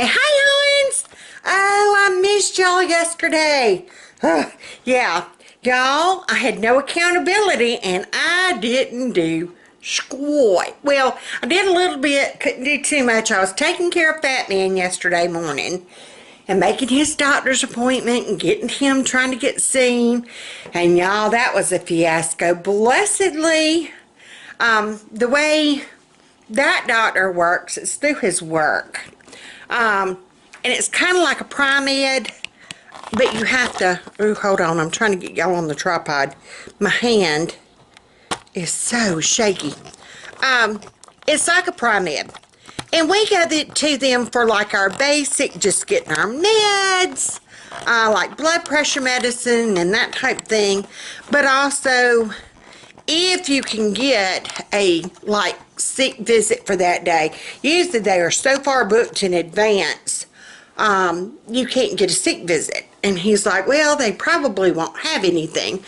Hey, hi, Owens. Oh, I missed y'all yesterday. Yeah, y'all, I had no accountability and I didn't do squat. Well, I did a little bit, couldn't do too much. I was taking care of Fat Man yesterday morning and making his doctor's appointment and getting him trying to get seen. And y'all, that was a fiasco. Blessedly, the way that doctor works, it's through his work. And it's kind of like a Pri-Med, but you have to, ooh, hold on, I'm trying to get y'all on the tripod. My hand is so shaky. It's like a Pri-Med. And we go to them for like our basic, just getting our meds, like blood pressure medicine and that type thing. But also, if you can get a like sick visit for that day, usually they are so far booked in advance, you can't get a sick visit. And he's like, well, they probably won't have anything,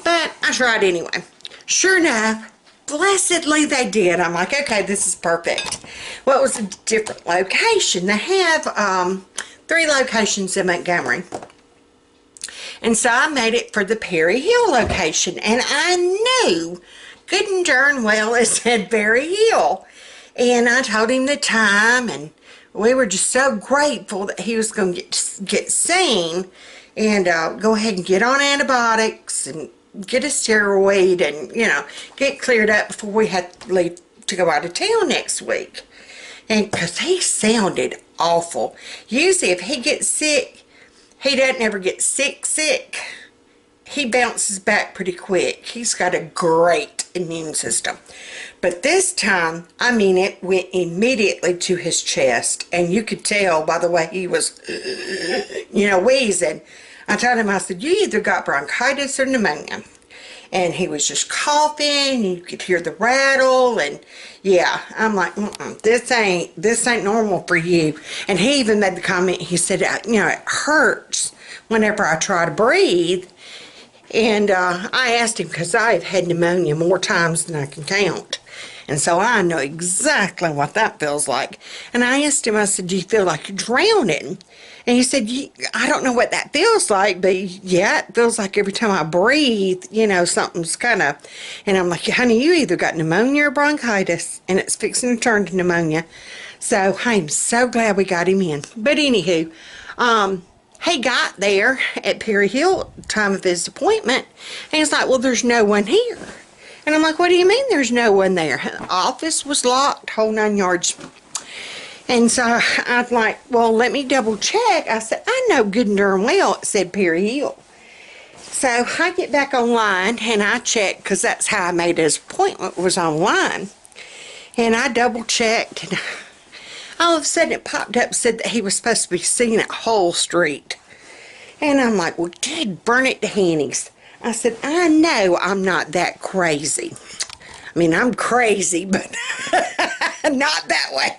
but I tried anyway. Sure enough, blessedly they did. I'm like, okay, this is perfect. Well, it was a different location. They have 3 locations in Montgomery. And so I made it for the Perry Hill location. And I knew good and darn well it said Perry Hill. And I told him the time, and we were just so grateful that he was going to get seen and go ahead and get on antibiotics and get a steroid and, you know, get cleared up before we had to leave to go out of town next week. And because he sounded awful. Usually if he gets sick, he doesn't ever get sick. He bounces back pretty quick. He's got a great immune system. But this time, I mean, it went immediately to his chest. And you could tell by the way he was, you know, wheezing. I told him, I said, you either got bronchitis or pneumonia. And he was just coughing. You could hear the rattle. And yeah, I'm like, this ain't normal for you. And he even made the comment, he said, you know, it hurts whenever I try to breathe. And I asked him, because I've had pneumonia more times than I can count. And so I know exactly what that feels like. And I asked him, I said, do you feel like you're drowning? And he said, I don't know what that feels like, but yeah, it feels like every time I breathe, you know, something's kind of, and I'm like, honey, you either got pneumonia or bronchitis, and it's fixing to turn to pneumonia. So I'm so glad we got him in. But anywho, he got there at Perry Hill at the time of his appointment, and he's like, well, there's no one here. And I'm like, what do you mean there's no one there? The office was locked, whole 9 yards. And so I'm like, well, let me double check. I said, I know good and darn well it said Perry Hill. So I get back online and I check, because that's how I made his appointment, was online. And I double checked, and all of a sudden it popped up, said that he was supposed to be seen at Hull Street. And I'm like, well, dude, burn it to Hanny's. I said, I know I'm not that crazy. I mean, I'm crazy, but not that way.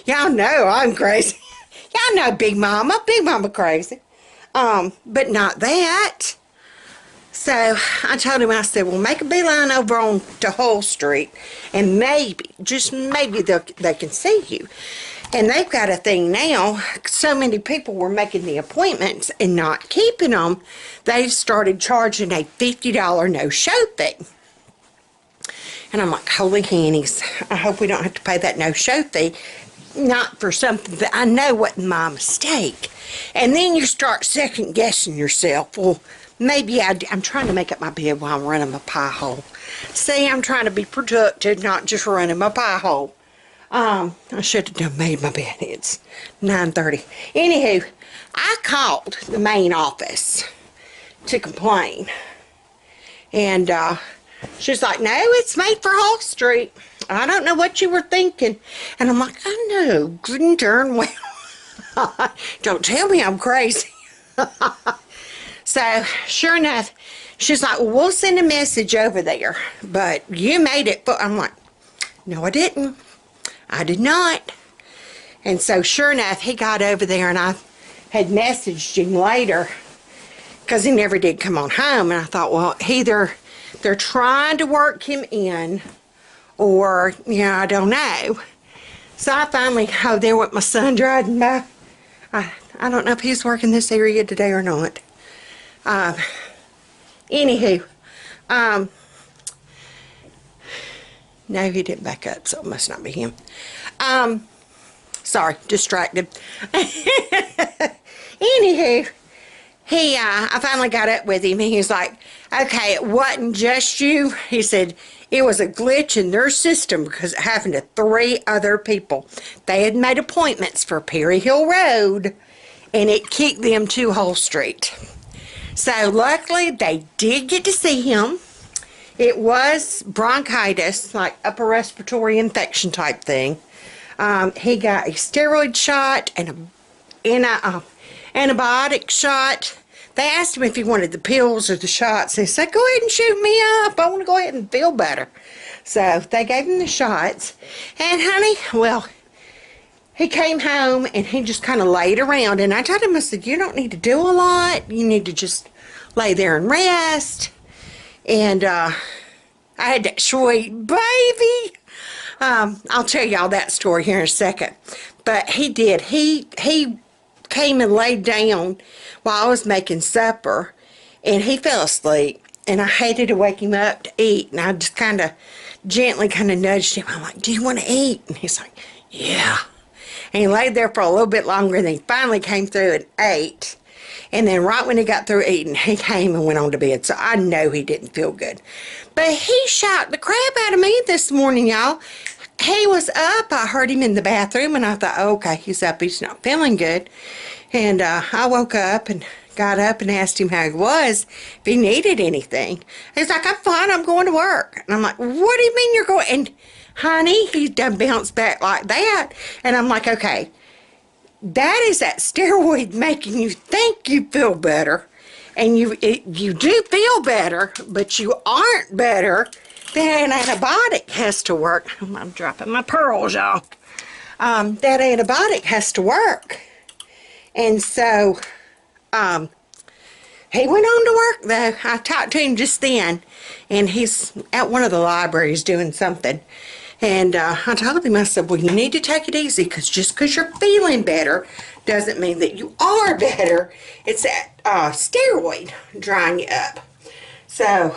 Y'all know I'm crazy. Y'all know Big Mama crazy. But not that. So I told him, I said, well, make a beeline over on to Hull Street, and maybe, just maybe they can see you. And they've got a thing now, so many people were making the appointments and not keeping them, they started charging a $50 no-show fee. And I'm like, holy hannies, I hope we don't have to pay that no-show fee, not for something that I know wasn't my mistake. And then you start second-guessing yourself. Well, maybe I'm trying to make up my bed while I'm running my pie hole. See, I'm trying to be productive, not just running my pie hole. I should have done made my bed. It's 9:30. Anywho, I called the main office to complain. And she's like, no, it's made for Hull Street. I don't know what you were thinking. And I'm like, I know, good and darn well. Don't tell me I'm crazy. So, sure enough, she's like, well, we'll send a message over there, but you made it. I'm like, no, I didn't. I did not. And so, sure enough, he got over there, and I had messaged him later, because he never did come on home. And I thought, well, either they're trying to work him in, or, you know, I don't know. So I finally, oh, there went my son driving by. I don't know if he's working this area today or not. Anywho, no, he didn't back up, so it must not be him. Sorry, distracted. Anywho, I finally got up with him, and he's like, okay, it wasn't just you. He said it was a glitch in their system because it happened to 3 other people. They had made appointments for Perry Hill Road, and it kicked them to Whole Street. So luckily, they did get to see him. It was bronchitis, like upper respiratory infection type thing. He got a steroid shot and a antibiotic shot. They asked him if he wanted the pills or the shots. He said, go ahead and shoot me up. I want to go ahead and feel better. So they gave him the shots. And honey, well, he came home and he just kind of laid around. And I told him, I said, you don't need to do a lot. You need to just lay there and rest. And I had that sweet baby. I'll tell y'all that story here in a second. But he did. He came and laid down while I was making supper, and he fell asleep. And I hated to wake him up to eat, and I just kind of gently nudged him. I'm like, do you want to eat? And he's like, yeah. And he laid there for a little bit longer, and then he finally came through and ate. And then right when he got through eating, he came and went on to bed. So I know he didn't feel good. But he shot the crap out of me this morning, y'all. He was up. I heard him in the bathroom, and I thought, oh, okay, he's up. He's not feeling good. And I woke up and got up and asked him how he was, if he needed anything. He's like, I'm fine. I'm going to work. And I'm like, what do you mean you're going? And honey, he done bounced back like that. And I'm like, okay, that is that steroid making you think you feel better. And you do feel better, but you aren't better. That antibiotic has to work. I'm dropping my pearls, y'all. That antibiotic has to work. And so, he went on to work, though. I talked to him just then, and he's at one of the libraries doing something. And I told him, I said, well, you need to take it easy, because just because you're feeling better doesn't mean that you are better. It's that steroid drying you up. So,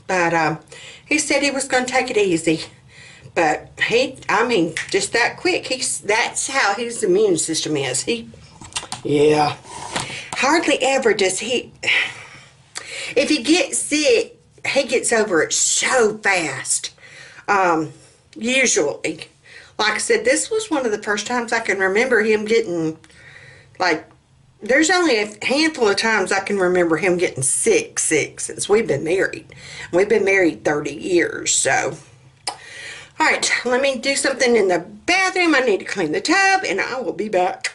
but he said he was going to take it easy. But I mean, just that quick. That's how his immune system is. Yeah. Hardly ever does he, if he gets sick, he gets over it so fast. Usually. Like I said, this was one of the first times I can remember him getting, like, there's only a handful of times I can remember him getting sick since we've been married. We've been married 30 years, so. All right, let me do something in the bathroom. I need to clean the tub, and I will be back.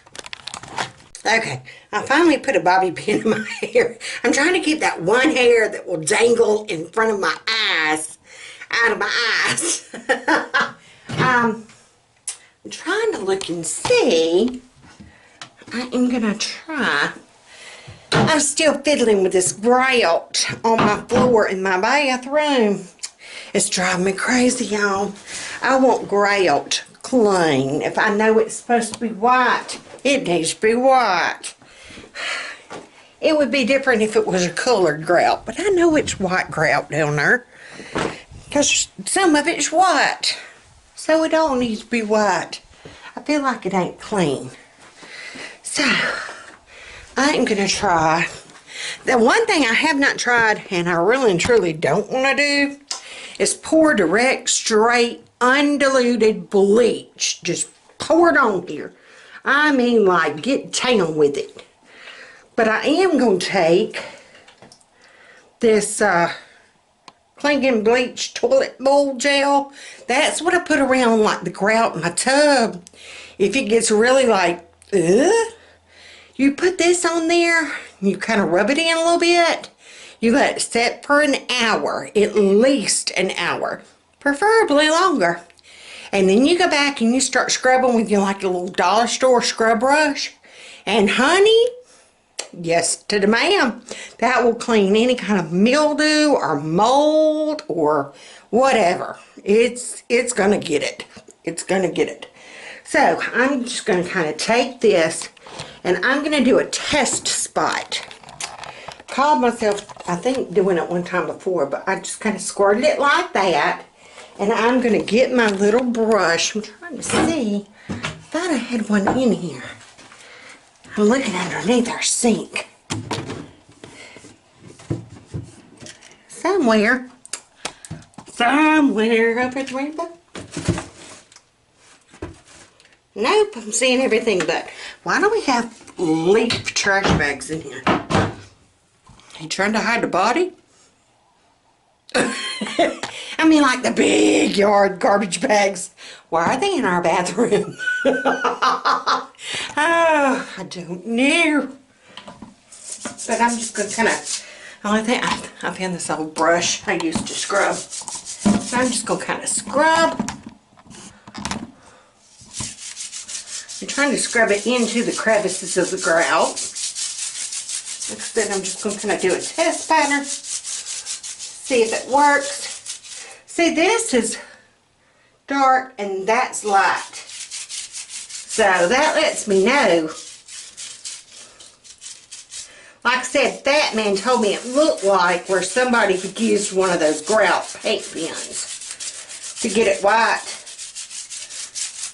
Okay, I finally put a bobby pin in my hair. I'm trying to keep that one hair that will dangle in front of my eyes out of my eyes. I'm trying to look and see. I am going to try. I'm still fiddling with this grout on my floor in my bathroom. It's driving me crazy, y'all. I want grout clean. If I know it's supposed to be white, it needs to be white. It would be different if it was a colored grout, but I know it's white grout down there because some of it's white. So it all needs to be white. I feel like it ain't clean. So, I am going to try. The one thing I have not tried, and I really and truly don't want to do, is pour direct, straight, undiluted bleach. Just pour it on here. I mean, like, get down with it. But I am going to take this Clean Bleach Toilet Bowl Gel. That's what I put around, like, the grout in my tub. If it gets really, like, you put this on there, you kind of rub it in a little bit. You let it set for an hour, at least an hour, preferably longer. And then you go back and you start scrubbing with your like a little dollar store scrub brush. And honey, yes to the ma'am, that will clean any kind of mildew or mold or whatever. It's gonna get it. It's gonna get it. So I'm just going to kind of take this and I'm going to do a test spot. Called myself, I think, doing it one time before, but I just kind of squirted it like that. And I'm going to get my little brush. I'm trying to see. I thought I had one in here. I'm looking underneath our sink. Somewhere up at the rainbow. Nope, I'm seeing everything but. Why do we have leaf trash bags in here? You trying to hide the body? I mean, like the big yard garbage bags. Why are they in our bathroom? Oh, I don't know. But I'm just going to kind of, the only thing, I found this old brush I used to scrub. So I'm just going to kind of scrub. I'm trying to scrub it into the crevices of the grout. Instead, I'm just going to kind of do a test pattern. See if it works. See, this is dark and that's light. So that lets me know. Like I said, Fat Man told me it looked like where somebody had used one of those grout paint pens to get it white.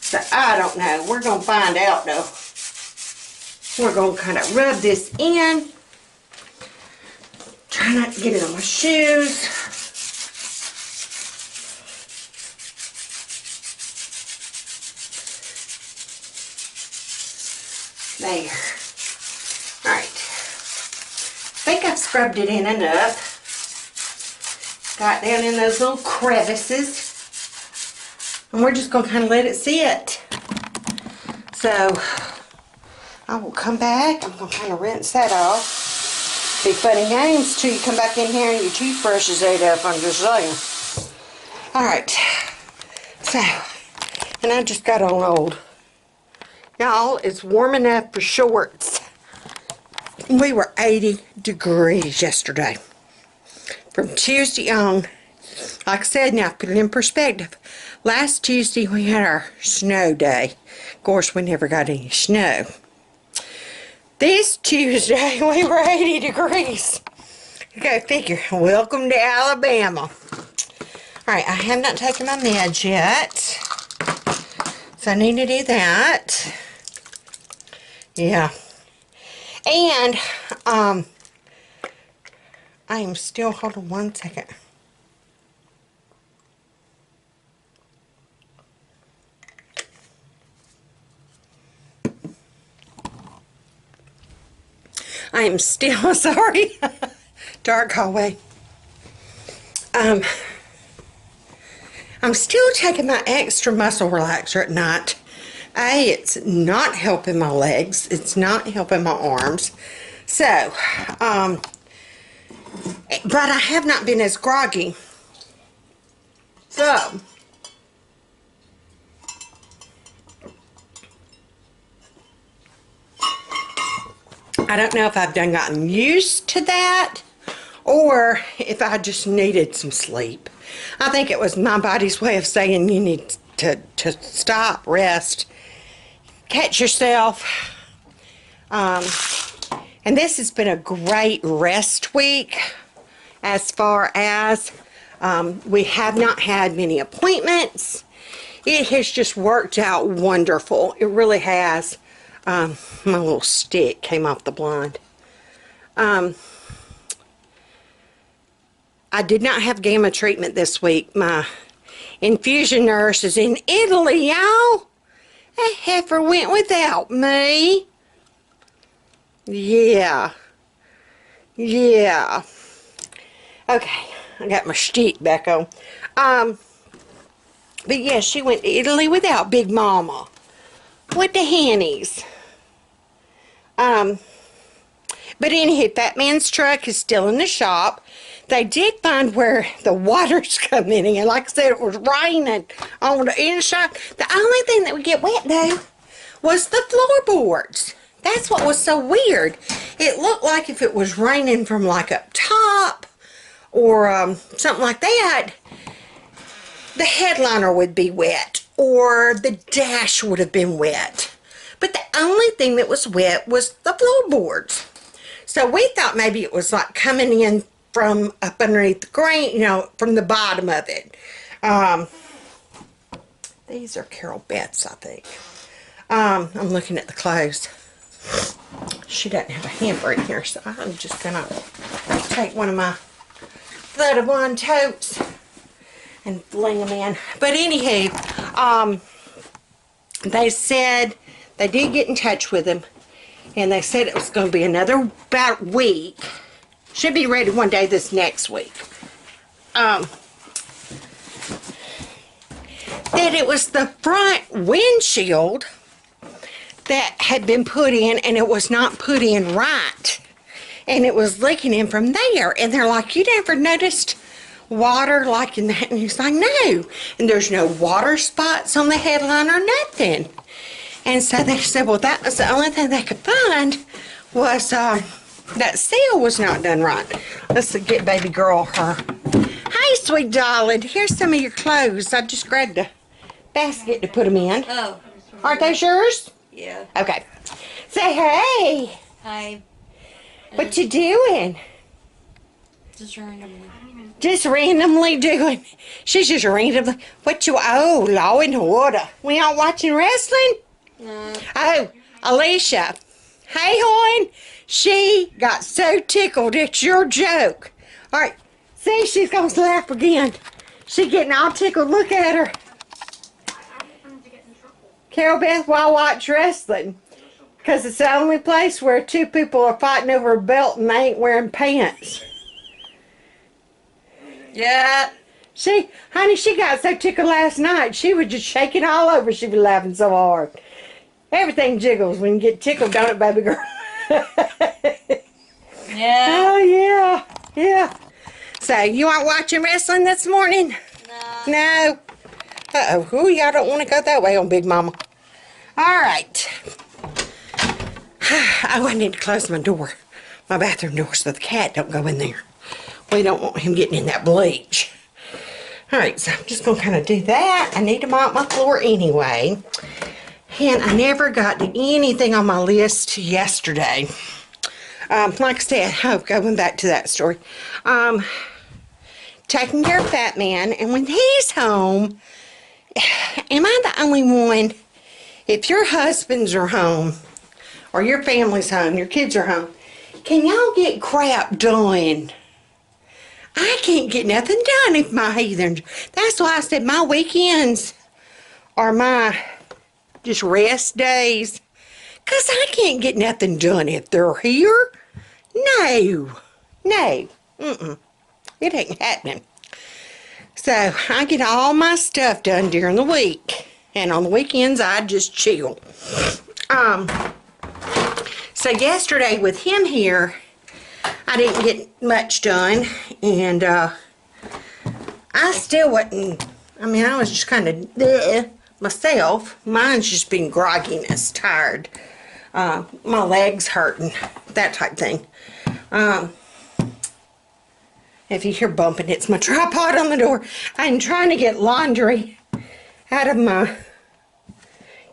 So I don't know. We're going to find out though. We're going to kind of rub this in. Try not to get it on my shoes. There. Alright. I think I've scrubbed it in enough. Got down in those little crevices. And we're just going to kind of let it sit. So, I will come back. I'm going to kind of rinse that off. Be funny games till you come back in here and your toothbrush is ate up, I'm just saying. Alright. So, and I just got on old. Y'all, it's warm enough for shorts. We were 80 degrees yesterday. From Tuesday on, like I said, now put it in perspective. Last Tuesday we had our snow day. Of course, we never got any snow. This Tuesday we were 80 degrees. Go figure. Welcome to Alabama. Alright, I have not taken my meds yet. So I need to do that. Yeah. And, I am still, hold on one second. I am still, sorry, dark hallway. I'm still taking my extra muscle relaxer at night. It's not helping my legs. It's not helping my arms. So, but I have not been as groggy. So, I don't know if I've gotten used to that or if I just needed some sleep. I think it was my body's way of saying you need to stop, rest, catch yourself. And this has been a great rest week as far as we have not had many appointments. It has just worked out wonderful. It really has. My little stick came off the blind. I did not have gamma treatment this week. My infusion nurse is in Italy, y'all. That heifer went without me. Yeah. Yeah. Okay, I got my stick back on. But yeah, she went to Italy without Big Mama. With the Hannies. But anywho, Fat Man's truck is still in the shop. They did find where the water's coming in. Like I said, it was raining on the inside. The only thing that would get wet, though, was the floorboards. That's what was so weird. It looked like if it was raining from like up top or something like that, the headliner would be wet. or the dash would have been wet. But the only thing that was wet was the floorboards. So we thought maybe it was like coming in from up underneath the grain, you know, from the bottom of it. These are Carol Beth's, I think. I'm looking at the clothes. She doesn't have a hamper in here, so I'm just gonna take one of my Thud of One totes and fling them in. But anywho, they said they did get in touch with him, and they said it was going to be another about week. Should be ready one day this next week. That it was the front windshield that had been put in, and it was not put in right, and it was leaking in from there. And they're like, you never noticed water like in that? And he's like, no. And there's no water spots on the headline or nothing. And so they said, well, that was the only thing they could find was that seal was not done right. Let's get baby girl her. Hey, sweet darling, here's some of your clothes. I just grabbed a basket to put them in. Oh. Aren't those yours? Yeah. Okay. Say hey. Hi. What you doing? Just randomly. Just randomly doing. She's just randomly. What you, oh, law and order. We aren't watching wrestling? No. Oh, Alicia. Hey, hon. She got so tickled at your joke. All right. See, she's going to laugh again. She's getting all tickled. Look at her. Carol Beth, why watch wrestling? Because it's the only place where two people are fighting over a belt and they ain't wearing pants. Yeah. She, honey, she got so tickled last night. She was just shaking all over. She was laughing so hard. Everything jiggles when you get tickled, don't it, baby girl? Yeah. Oh, yeah. Yeah. So, you aren't watching wrestling this morning? No. No. Uh-oh. Ooh, y'all don't want to go that way on Big Mama. All right. Oh, I need to close my door. My bathroom door so the cat don't go in there. We don't want him getting in that bleach. All right, so I'm just going to kind of do that. I need to mop my floor anyway. And I never got to anything on my list yesterday. Like I said, oh, going back to that story. Taking care of Fat Man, and when he's home, am I the only one? If your husbands are home, or your family's home, your kids are home, can y'all get crap done? I can't get nothing done if my heathen. That's why I said my weekends are my just rest days. Because I can't get nothing done if they're here. No. No. Mm-mm. It ain't happening. So I get all my stuff done during the week. And on the weekends, I just chill. So yesterday with him here, I didn't get much done. And I still wasn't, I mean, I was just kind of myself. Mine's just been grogginess, tired. My legs hurting, that type thing. If you hear bumping, it's my tripod on the door. I'm trying to get laundry out of my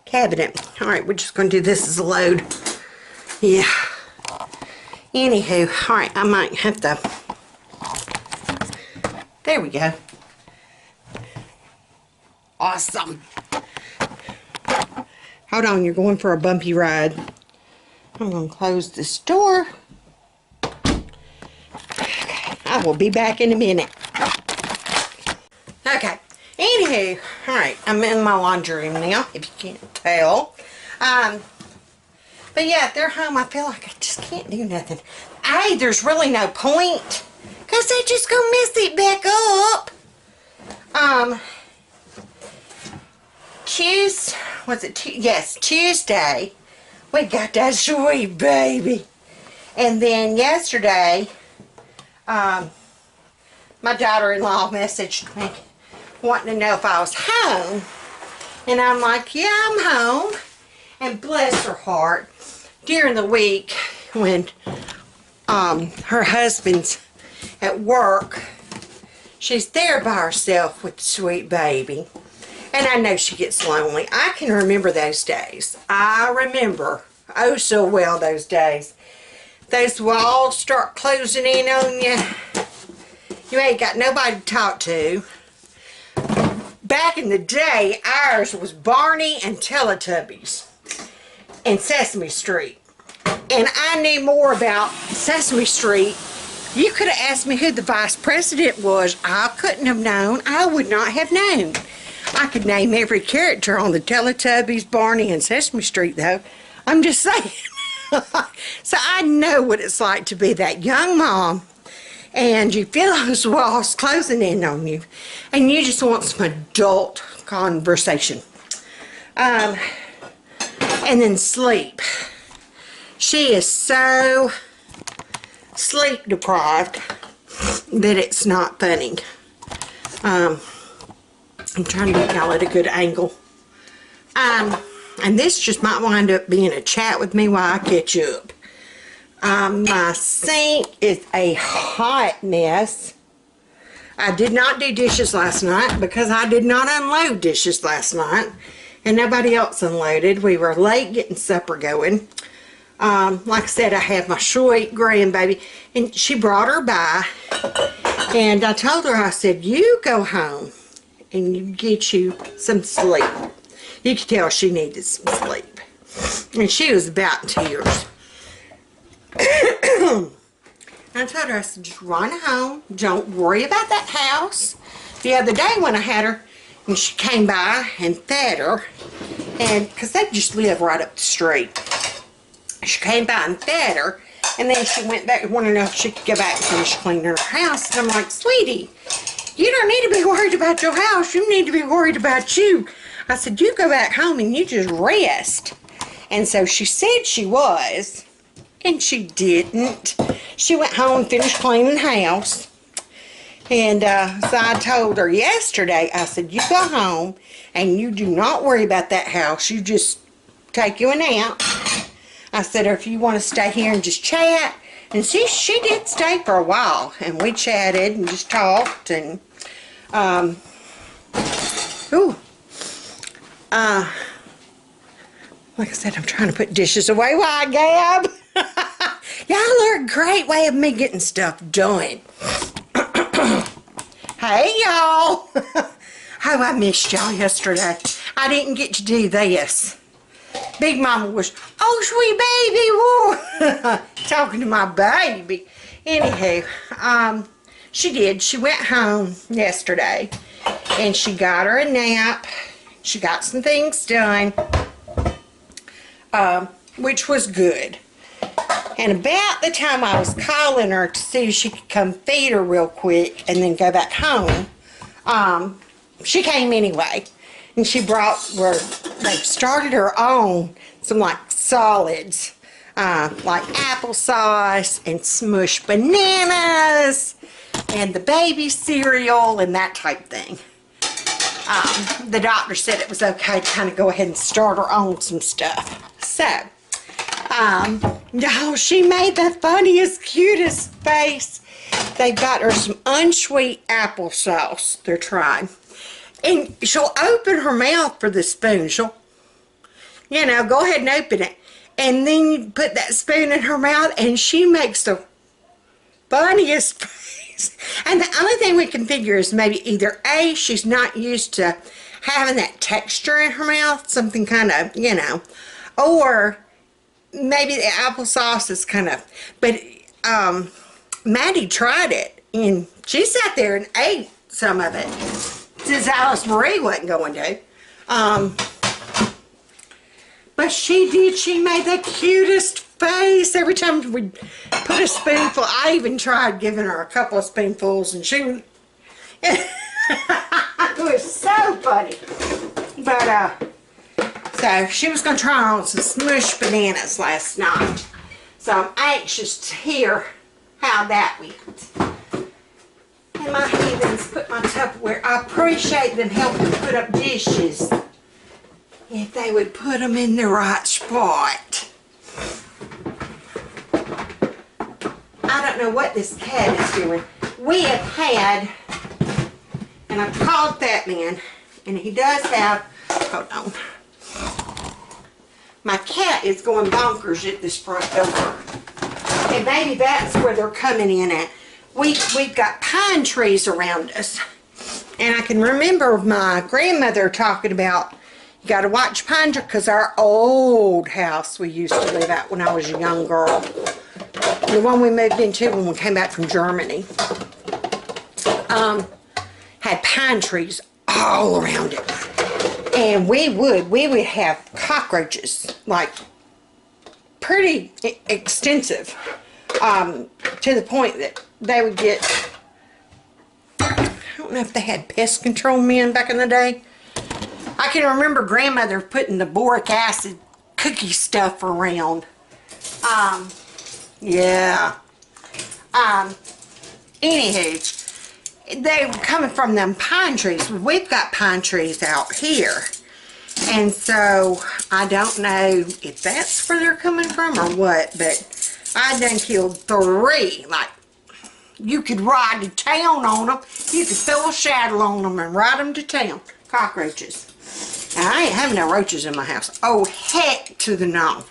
cabinet. All right, we're just going to do this as a load. Yeah. Anywho, all right, I might have to. There we go. Awesome. Hold on, you're going for a bumpy ride. I'm going to close this door. Okay, I will be back in a minute. Okay, anywho, alright, I'm in my laundry room now, if you can't tell. But yeah, if they're home, I feel like I just can't do nothing. Hey, there's really no point, because they just gonna mess it back up. Tuesday, we got that sweet baby. And then yesterday, my daughter-in-law messaged me wanting to know if I was home. And I'm like, yeah, I'm home. And bless her heart, during the week when her husband's at work, she's there by herself with the sweet baby. And I know she gets lonely. I can remember those days. I remember, oh so well, those days. Those walls start closing in on you. You ain't got nobody to talk to. Back in the day, ours was Barney and Teletubbies and Sesame Street. And I knew more about Sesame Street. You could have asked me who the vice president was. I couldn't have known. I would not have known. I could name every character on the Teletubbies, Barney, and Sesame Street, though. I'm just saying. So I know what it's like to be that young mom, and you feel those walls closing in on you, and you just want some adult conversation. And then sleep. She is so sleep deprived that it's not funny. I'm trying to get y'all at a good angle. And this just might wind up being a chat with me while I catch up. My sink is a hot mess. I did not do dishes last night because I did not unload dishes last night. And nobody else unloaded. We were late getting supper going. Like I said, I have my sweet grandbaby, and she brought her by, and I told her, I said, you go home and you get you some sleep. You could tell she needed some sleep, and she was about in tears. I told her, I said, just run home, don't worry about that house. The other day when I had her, and she came by and fed her, and because they just live right up the street. She came by and fed her, and then she went back and wanted to know if she could go back and finish cleaning her house. And I'm like, sweetie, you don't need to be worried about your house. You need to be worried about you. I said, you go back home and you just rest. And so she said she was, and she didn't. She went home and finished cleaning the house. And so I told her yesterday, I said, you go home and you do not worry about that house. You just take you a nap. I said, or if you want to stay here and just chat. And she did stay for a while. And we chatted and just talked. And, like I said, I'm trying to put dishes away while I gab. Y'all are a great way of me getting stuff done. Hey, y'all. Oh, I missed y'all yesterday. I didn't get to do this. Big Mama was, oh, sweet baby, woo, talking to my baby. Anywho, she did. She went home yesterday, and she got her a nap. She got some things done, which was good. And about the time I was calling her to see if she could come feed her real quick and then go back home, she came anyway. And she brought, they started her on some like solids, like applesauce and smushed bananas and the baby cereal and that type thing. The doctor said it was okay to kind of go ahead and start her on some stuff. So, no, she made the funniest, cutest face. They got her some unsweet applesauce they're trying. And she'll open her mouth for the spoon. She'll, you know, go ahead and open it. And then you put that spoon in her mouth and she makes the funniest face. And the only thing we can figure is maybe either A, she's not used to having that texture in her mouth, something kind of, you know, or maybe the applesauce is kind of, but Maddie tried it and she sat there and ate some of it. Since Alice Marie wasn't going to. But she did. She made the cutest face every time we put a spoonful. I even tried giving her a couple of spoonfuls, and she was, it was so funny. But, so she was going to try on some smushed bananas last night. So I'm anxious to hear how that went. And my heathens put my Tupperware. I appreciate them helping put up dishes. If they would put them in the right spot. I don't know what this cat is doing. We have had, and I've called Fat Man And he does have, hold on. My cat is going bonkers at this front door. And maybe that's where they're coming in at. We've got pine trees around us. And I can remember my grandmother talking about, you got to watch pine trees, because our old house we used to live at when I was a young girl, the one we moved into when we came back from Germany, had pine trees all around it. And we would have cockroaches, like pretty extensive, to the point that they would get, I don't know if they had pest control men back in the day. I can remember grandmother putting the boric acid cookie stuff around. Yeah. Anywho, they were coming from them pine trees. We've got pine trees out here. And so, I don't know if that's where they're coming from or what, but I done killed 3. Like, you could ride to town on them. You could throw a saddle on them and ride them to town. Cockroaches. Now, I ain't having no roaches in my house. Oh, heck to the no.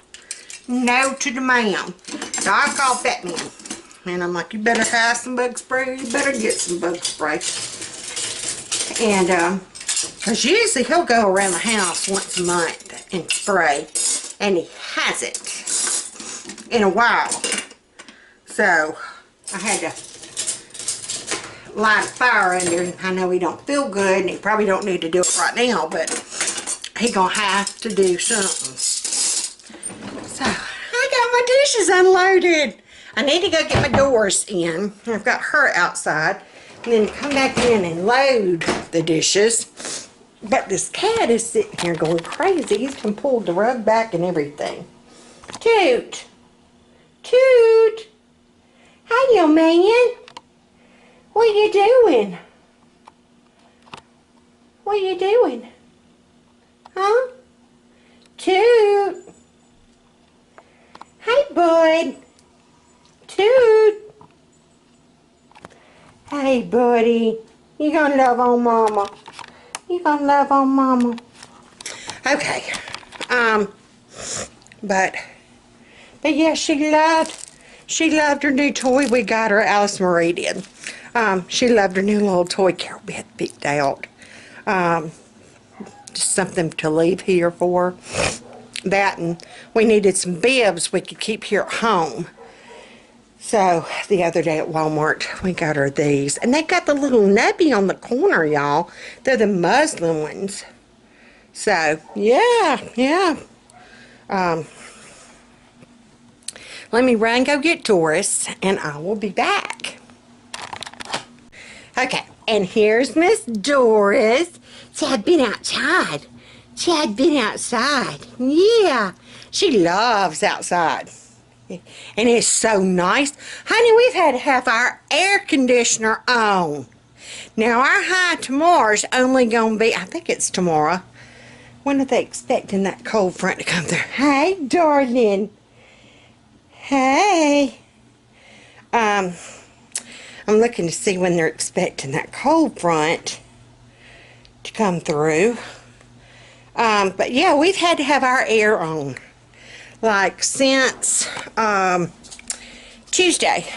No to the ma'am. So I called that man. And I'm like, you better have some bug spray. You better get some bug spray. And, because usually he'll go around the house once a month and spray. And he hasn't in a while. So, I had to light a fire under him. I know he don't feel good and he probably don't need to do it right now, but he gonna have to do something. So, I got my dishes unloaded. I need to go get my doors in. I've got her outside. And then come back in and load the dishes. But this cat is sitting here going crazy. He's been pulled the rug back and everything. Toot. Toot. Hi, little man. What are you doing? What are you doing? Huh? Toot. Hi, bud. Toot. Hey, buddy. You gonna love on mama. You gonna love on mama. Okay. But yeah, she loved her new toy we got her. Alice Marie did. She loved her new little toy Carol Beth picked out. Just something to leave here for. That, and we needed some bibs we could keep here at home. So, the other day at Walmart, we got her these. And they got the little nubby on the corner, y'all. They're the muslin ones. So, yeah. Let me run and go get Doris, and I will be back. Okay, and here's Miss Doris. She had been outside. Yeah, she loves outside. And it's so nice. Honey, we've had to have our air conditioner on. Now, our high tomorrow's only going to be, I think it's tomorrow. When are they expecting that cold front to come through? Hey, darling. Hey. I'm looking to see when they're expecting that cold front to come through. But yeah, we've had to have our air on. Like since Tuesday.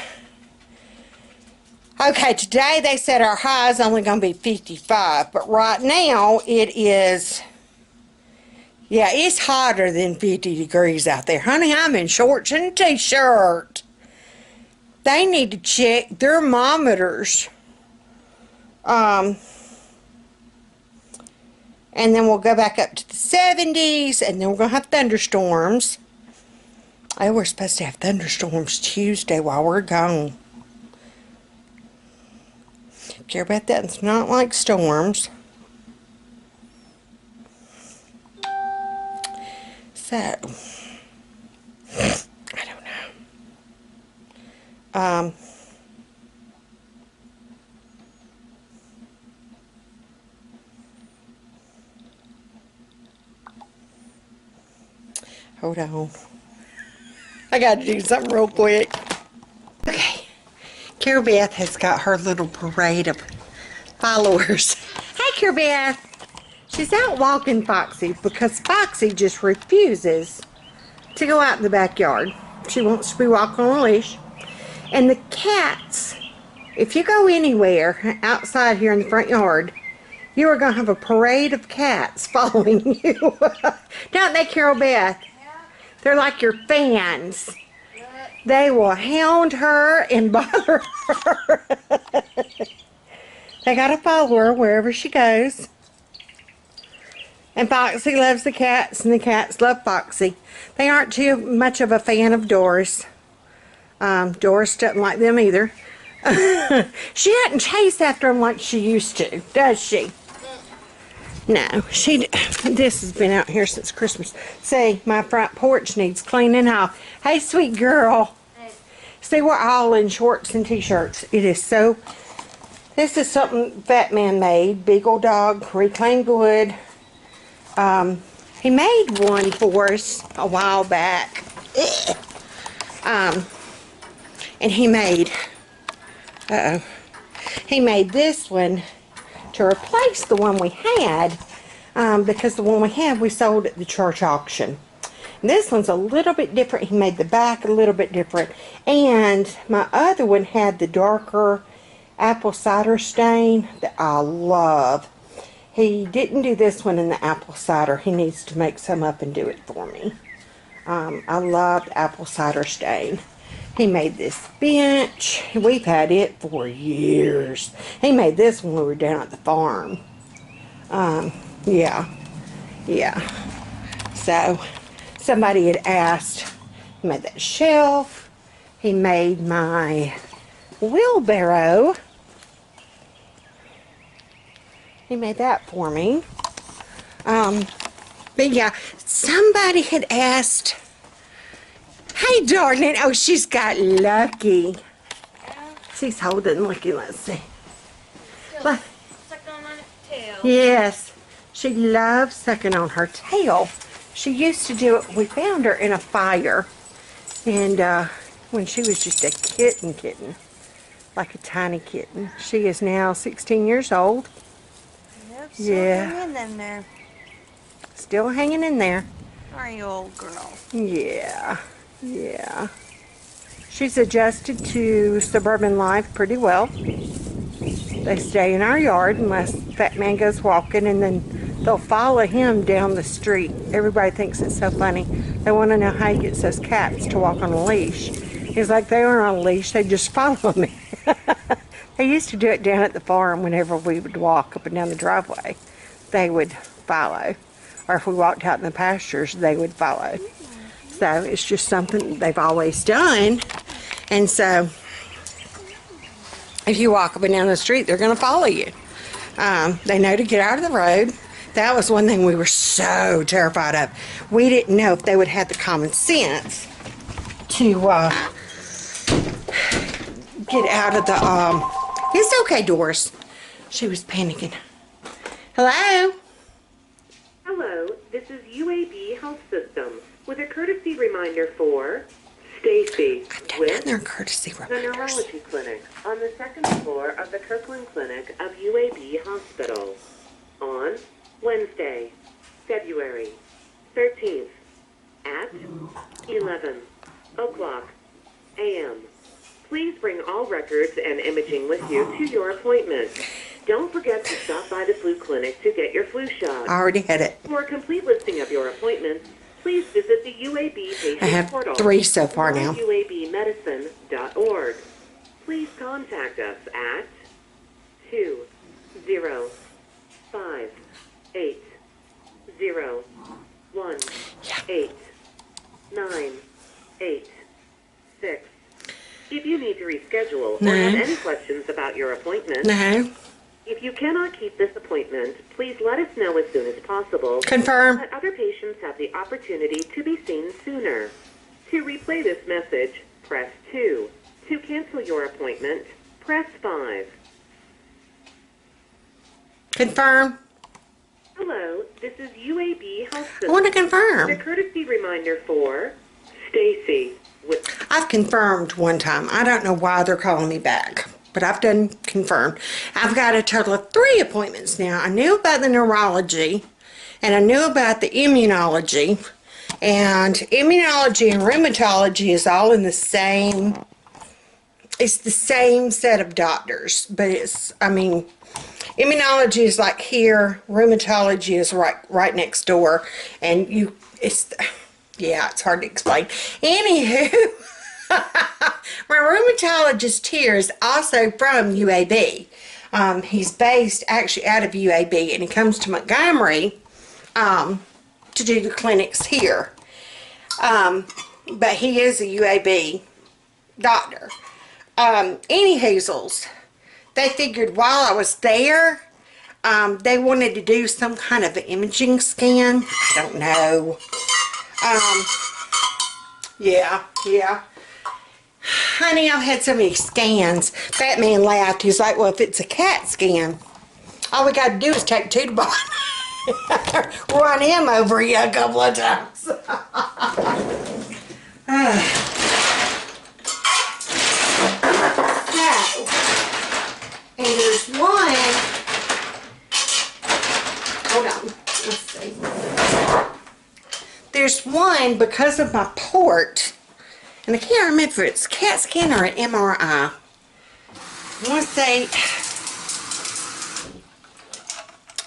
Okay, today they said our high is only going to be 55, but right now it is, yeah, it's hotter than 50 degrees out there. Honey, I'm in shorts and a t-shirt. They need to check their thermometers. And then we'll go back up to the 70s, and then we're going to have thunderstorms. Oh, we're supposed to have thunderstorms Tuesday while we're gone. Care about that? It's not like storms. So, I don't know. Hold on. I got to do something real quick. Okay. Carol Beth has got her little parade of followers. Hi, Carol Beth. She's out walking Foxy because Foxy just refuses to go out in the backyard. She wants to be walking on a leash. And the cats, if you go anywhere outside here in the front yard, you are going to have a parade of cats following you. Don't they, Carol Beth? Yeah. They're like your fans. They will hound her and bother her. They got to follow her wherever she goes. And Foxy loves the cats, and the cats love Foxy. They aren't too much of a fan of Doris. Doris doesn't like them either. She doesn't chase after them like she used to, does she? No, this has been out here since Christmas. See, my front porch needs cleaning off. Hey, sweet girl. Hey. See, we're all in shorts and t-shirts. It is so... This is something Fat Man made. Beagle Dog, reclaimed wood. He made one for us a while back. And he made... he made this one to replace the one we had, because the one we had we sold at the church auction. And this one's a little bit different. He made the back a little bit different, and my other one had the darker apple cider stain that I love. He didn't do this one in the apple cider. He needs to make some up and do it for me. I loved apple cider stain. He made this bench. We've had it for years. He made this when we were down at the farm. Yeah. So, somebody had asked. He made that shelf. He made my wheelbarrow. He made that for me. But yeah, somebody had asked... Hey, darling. Oh, she's got Lucky. She's holding Lucky. Let's see. Sucking on my tail. Yes. She loves sucking on her tail. She used to do it. We found her in a fire. And when she was just a kitten. Like a tiny kitten. She is now 16 years old. Yep, Yeah. hanging in there. Still hanging in there. Sorry, old girl. Yeah. She's adjusted to suburban life pretty well. They stay in our yard unless Fat Man goes walking, and then they'll follow him down the street. Everybody thinks it's so funny. They want to know how he gets those cats to walk on a leash. He's like, they aren't on a leash, they just follow me. They used to do it down at the farm whenever we would walk up and down the driveway. They would follow. Or if we walked out in the pastures, they would follow. So it's just something they've always done. And so if you walk up and down the street, they're going to follow you. They know to get out of the road. That was one thing we were so terrified of. We didn't know if they would have the common sense to get out of the... It's okay, Doris. She was panicking. Hello? Hello, this is UAB Health System with a courtesy reminder for Stacy I've done with their courtesy the reminders. Neurology Clinic on the second floor of the Kirkland Clinic of UAB Hospital on Wednesday, February 13th at 11 o'clock a.m. Please bring all records and imaging with you to your appointment. Don't forget to stop by the flu clinic to get your flu shot. I already had it. For a complete listing of your appointments, please visit the UAB patient I have portal. 3 so far now. UABmedicine.org. Please contact us at 20580189886. If you need to reschedule or have any questions about your appointment, No. if you cannot keep this appointment, please let us know as soon as possible. Confirm. Let other patients have the opportunity to be seen sooner. To replay this message, press 2. To cancel your appointment, press 5. Confirm. Hello, this is UAB Health I System. want to The confirm. courtesy reminder for Stacy with I've confirmed one time. I don't know why they're calling me back, but I've done confirmed. I've got a total of 3 appointments now. I knew about the neurology. and I knew about the immunology. And immunology and rheumatology is all in the same, it's the same set of doctors, but it's, I mean, immunology is like here, rheumatology is right next door, and yeah, it's hard to explain. Anywho, my rheumatologist here is also from UAB. He's based actually out of UAB, and he comes to Montgomery to do the clinics here. But he is a UAB doctor. Anyhoozles, they figured while I was there, they wanted to do some kind of an imaging scan. I don't know. Yeah. Honey, I've had so many scans. Batman laughed. He's like, well, if it's a CAT scan, all we got to do is take Tootabot. Run him over you a couple of times. So, and there's one, hold on, let's see. There's one, because of my port, and I can't remember if it's a CAT scan or an MRI. I want to say,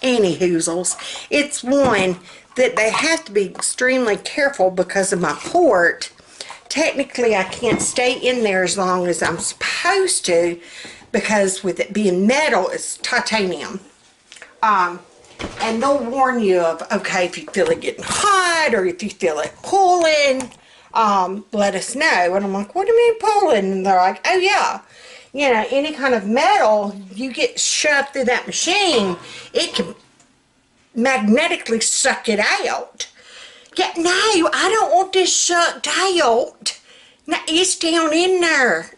anyhoozles, it's one that they have to be extremely careful because of my port. Technically, I can't stay in there as long as I'm supposed to, because with it being metal, it's titanium. And they'll warn you of, okay, if you feel it getting hot or if you feel it pulling, let us know. And I'm like, what do you mean pulling? And they're like, oh yeah, you know, any kind of metal, you get shoved through that machine, it can magnetically suck it out. Yeah, no, I don't want this sucked out. No, it's down in there.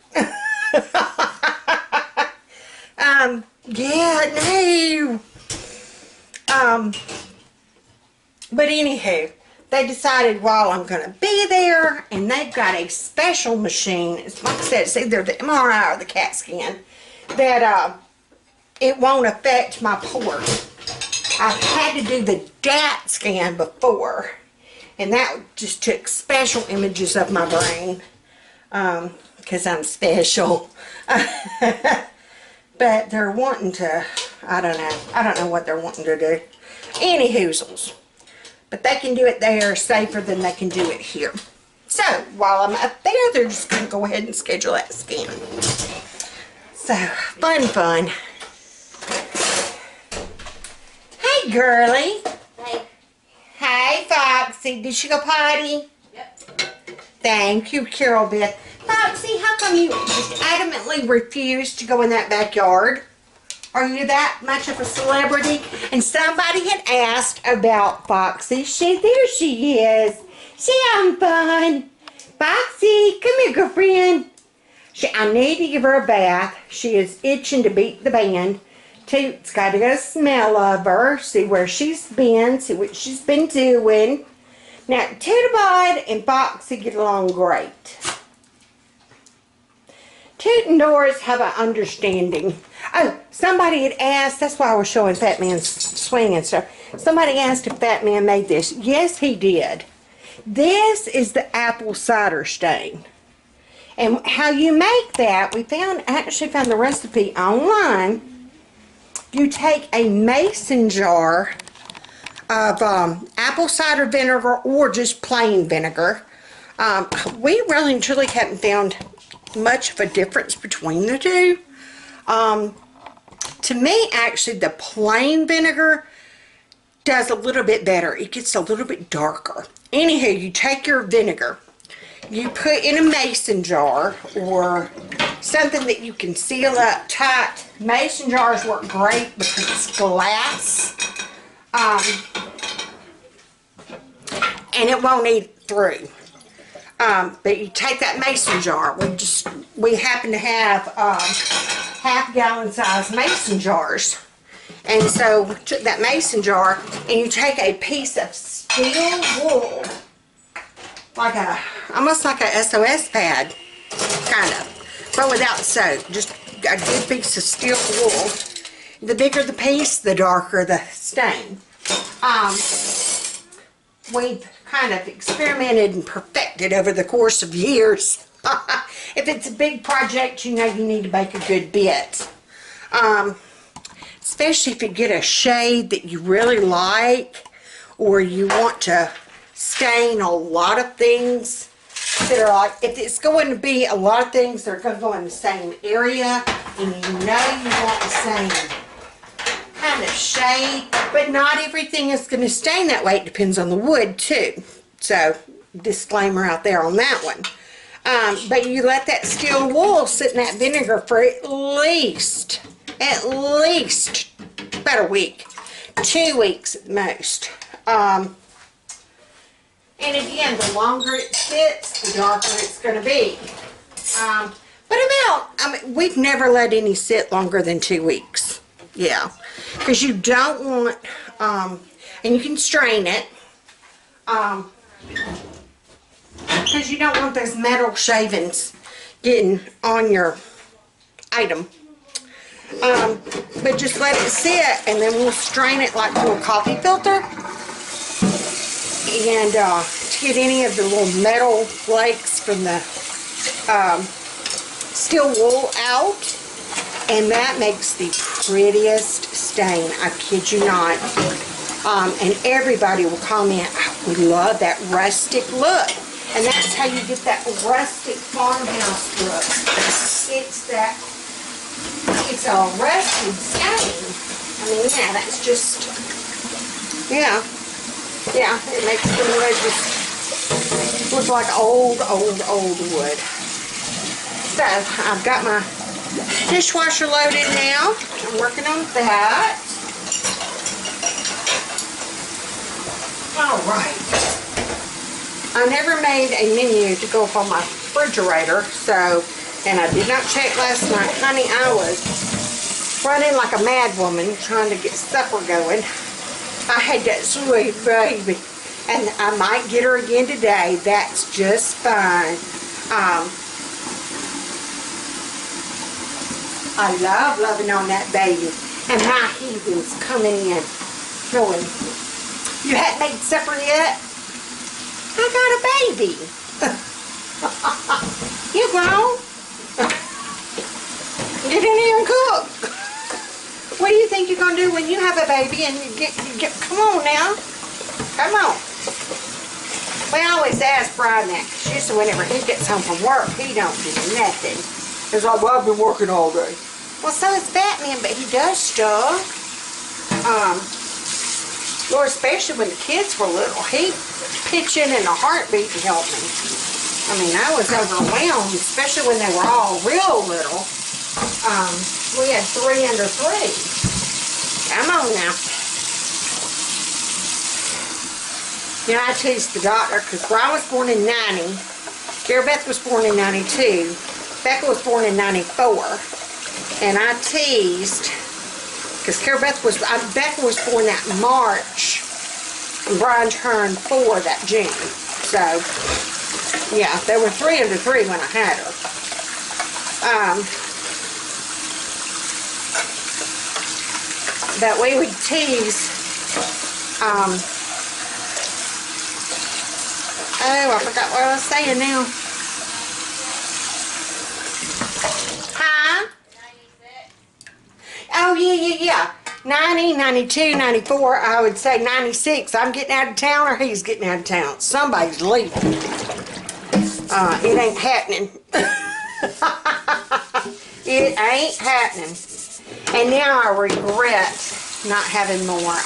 Yeah, no. But anywho, they decided while I'm going to be there, and they've got a special machine, it's, like I said, it's either the MRI or the CAT scan, that it won't affect my port. I've had to do the DAT scan before, and that just took special images of my brain, because I'm special. But they're wanting to, I don't know what they're wanting to do. Anyhoozles. But they can do it there safer than they can do it here. So, while I'm up there, they're just going to go ahead and schedule that scan. So, fun. Hey, girlie. Hey. Hey, Foxy. Did she go potty? Yep. Thank you, Carol Beth. Foxy, how come you just adamantly refuse to go in that backyard? Are you that much of a celebrity? And somebody had asked about Foxy. There she is. She having fun. Foxy, come here, girlfriend. I need to give her a bath. She is itching to beat the band. Toot's got to go smell of her, see where she's been, see what she's been doing. Now, Tootabot and Foxy get along great. Toot and Doris have an understanding. Oh, somebody had asked, that's why I was showing Fat Man's swing and stuff. Somebody asked if Fat Man made this. Yes, he did. This is the apple cider stain. And how you make that, we actually found the recipe online. You take a mason jar of apple cider vinegar or just plain vinegar. We really and truly haven't found much of a difference between the two. To me, actually, the plain vinegar does a little bit better. It gets a little bit darker. Anywho, you take your vinegar, you put in a mason jar or something that you can seal up tight. Mason jars work great because it's glass. And it won't eat through. But you take that mason jar. We happen to have half-gallon size mason jars. And so we took that mason jar and you take a piece of steel wool, almost like a SOS pad, kind of, but without soap. Just a good piece of steel wool. The bigger the piece, the darker the stain. we've kind of experimented and perfected over the course of years. If it's a big project, you know you need to bake a good bit. Especially if you get a shade that you really like, or you want to stain a lot of things that are like, if it's going to be a lot of things that are going to go in the same area, and you know you want the same kind of shade, but not everything is going to stain that way. It depends on the wood too. So, disclaimer out there on that one. But you let that steel wool sit in that vinegar for at least about a week, 2 weeks at the most. And again, the longer it sits, the darker it's going to be. We've never let any sit longer than 2 weeks. Yeah, because you don't want, and you can strain it, because you don't want those metal shavings getting on your item. But just let it sit, and then we'll strain it like through a coffee filter, and to get any of the little metal flakes from the steel wool out. And that makes the prettiest stain, I kid you not. And everybody will comment, we love that rustic look. And that's how you get that rustic farmhouse look. It's a rusted stain. I mean, yeah, that's just, yeah, it makes the wood just look like old wood. So, I've got my dishwasher loaded now. I'm working on that. Alright. I never made a menu to go up on my refrigerator, so, and I did not check last night. Honey, I was running like a mad woman trying to get supper going. I had that sweet baby, and I might get her again today. That's just fine. I love loving on that baby. And my heathens coming in going, you hadn't made supper yet? I got a baby. You grown? Get in here and cook. What do you think you're going to do when you have a baby and you get come on now. Come on. We always ask Brian that, because usually whenever he gets home from work, he don't do nothing. It's like, well, I've been working all day. Well, so is Batman, but he does stuff. Lord, especially when the kids were little, he'd pitch in a heartbeat to help me. I mean, I was overwhelmed, especially when they were all real little. We had 3 under 3. Come on now. You know, I teased the doctor, because Brian was born in 90. Carol Beth was born in 92. Becca was born in 94. And I teased, because Becca was born that March, and Brian turned 4 that June. So, yeah, they were 3 under 3 when I had her. But we would tease, oh, I forgot what I was saying now. Oh, yeah. 90, 92, 94, I would say 96. I'm getting out of town or he's getting out of town. Somebody's leaving. It ain't happening. It ain't happening. And now I regret not having more.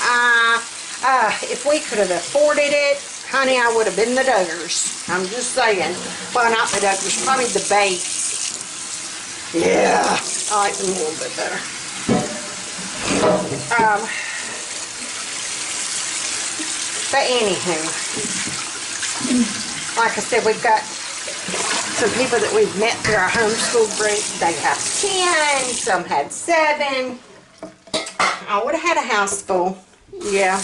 If we could have afforded it, honey, I would have been the Duggars. I'm just saying. Well, not the Duggars, probably the Bates. Yeah, I like them a little bit better. But anywho, like I said, we've got some people that we've met through our homeschool group. They have 10, some had 7. I would have had a house full. Yeah.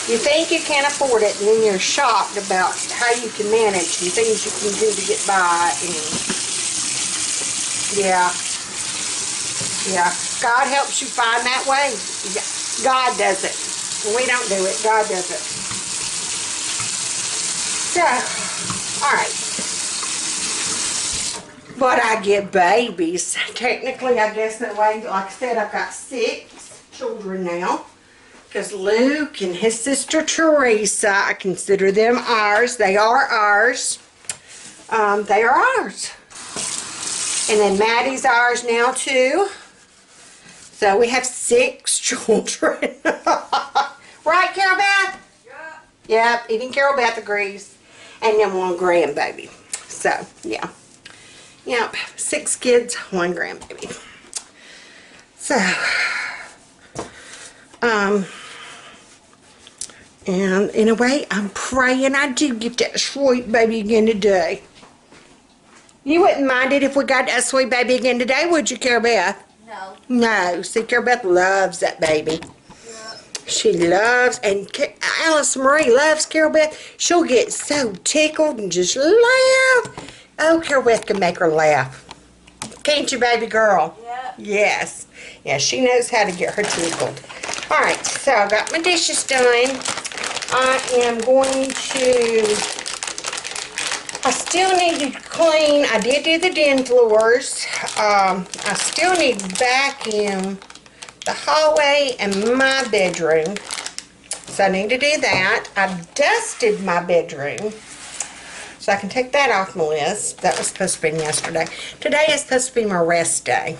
You think you can't afford it, and then you're shocked about how you can manage and things you can do to get by. And yeah. God helps you find that way. God does it. We don't do it. God does it. So, alright. But I get babies. Technically, I guess that way, like I said, I've got 6 children now. Because Luke and his sister Teresa, I consider them ours. They are ours. They are ours. And then Maddie's ours now too. So we have 6 children. Right, Carol Beth? Yeah. Yep, even Carol Beth agrees. And then 1 grandbaby. So, yeah. Yep, 6 kids, 1 grandbaby. So, and in a way, I'm praying I do get that sweet baby again today. You wouldn't mind it if we got that sweet baby again today, would you, Carol Beth? No. No. See, Carol Beth loves that baby. Yeah. She loves, and Alice Marie loves Carol Beth. She'll get so tickled and just laugh. Oh, Carol Beth can make her laugh. Can't you, baby girl? Yeah. Yes. Yeah, she knows how to get her tickled. All right, so I got my dishes done. I am going to, I still need to clean. I did do the den floors. I still need to vacuum the hallway and my bedroom. So I need to do that. I dusted my bedroom. So I can take that off my list. That was supposed to be yesterday. Today is supposed to be my rest day.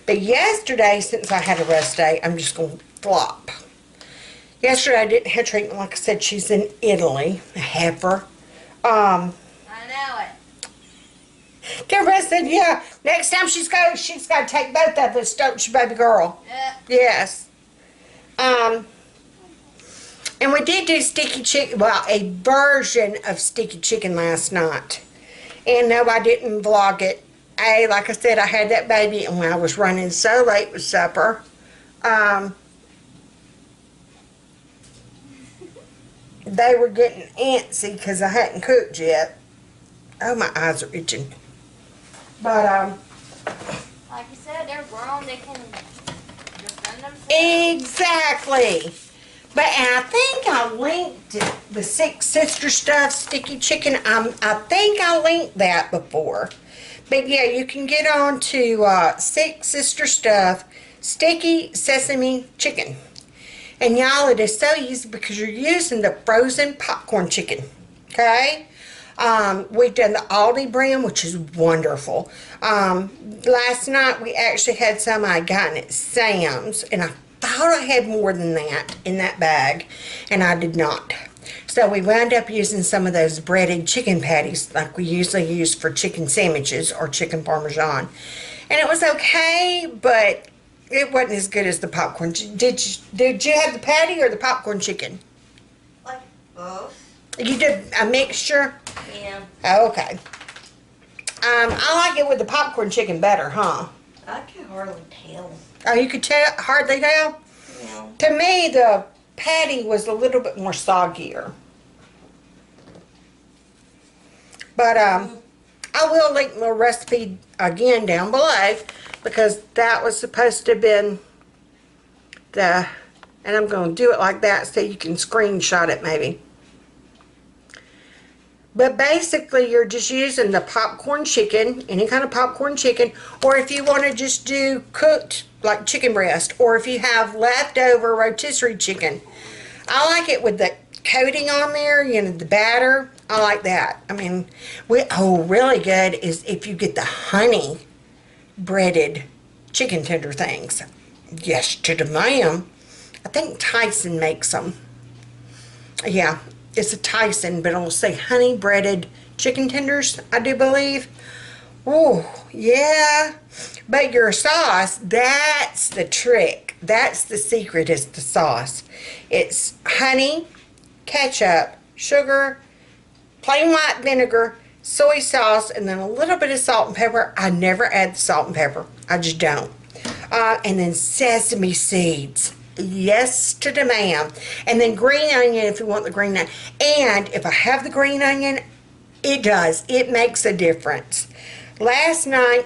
But yesterday, since I had a rest day, I'm just going to flop. Yesterday I didn't have treatment. Like I said, she's in Italy. A heifer. I know it. Carol said, yeah, next time she's got to take both of us, don't she, baby girl? Yeah. Yes. And we did do sticky chicken, well, a version of sticky chicken last night. And no, I didn't vlog it. Like I said, I had that baby and I was running so late with supper. They were getting antsy because I hadn't cooked yet. Oh, my eyes are itching. But, Like you said, they're grown. They can defend themselves. exactly. But, and I think I linked the Six Sister stuff, sticky chicken. I think I linked that before. But, yeah, you can get on to Six Sister stuff, sticky sesame chicken. And y'all, it is so easy because you're using the frozen popcorn chicken, okay? We've done the Aldi brand, which is wonderful. Last night we actually had some I gotten at Sam's, and I thought I had more than that in that bag, and I did not. So we wound up using some of those breaded chicken patties like we usually use for chicken sandwiches or chicken parmesan. And it was okay, but it wasn't as good as the popcorn. Did you have the patty or the popcorn chicken? Like both. You did a mixture? Yeah. Oh, okay. I like it with the popcorn chicken better, huh? I can hardly tell. Oh, you could hardly tell? Yeah. To me, the patty was a little bit more soggier. But I will link the recipe again down below because that was supposed to have been and I'm going to do it like that so you can screenshot it maybe. But basically, you're just using the popcorn chicken, any kind of popcorn chicken, or if you want to just do cooked, like chicken breast, or if you have leftover rotisserie chicken. I like it with the coating on there, you know, the batter. I like that. I mean, really good is if you get the honey breaded chicken tender things. Yes, to the ma'am. I think Tyson makes them. Yeah. It's a Tyson, but it'll say honey breaded chicken tenders, I do believe. Oh, yeah. But your sauce, that's the trick. That's the secret, is the sauce. It's honey, ketchup, sugar, plain white vinegar, soy sauce, and then a little bit of salt and pepper. I never add the salt and pepper. I just don't. And then sesame seeds. Yes to the ma'am. And then green onion if you want the green onion. And if I have the green onion, it does. It makes a difference. Last night,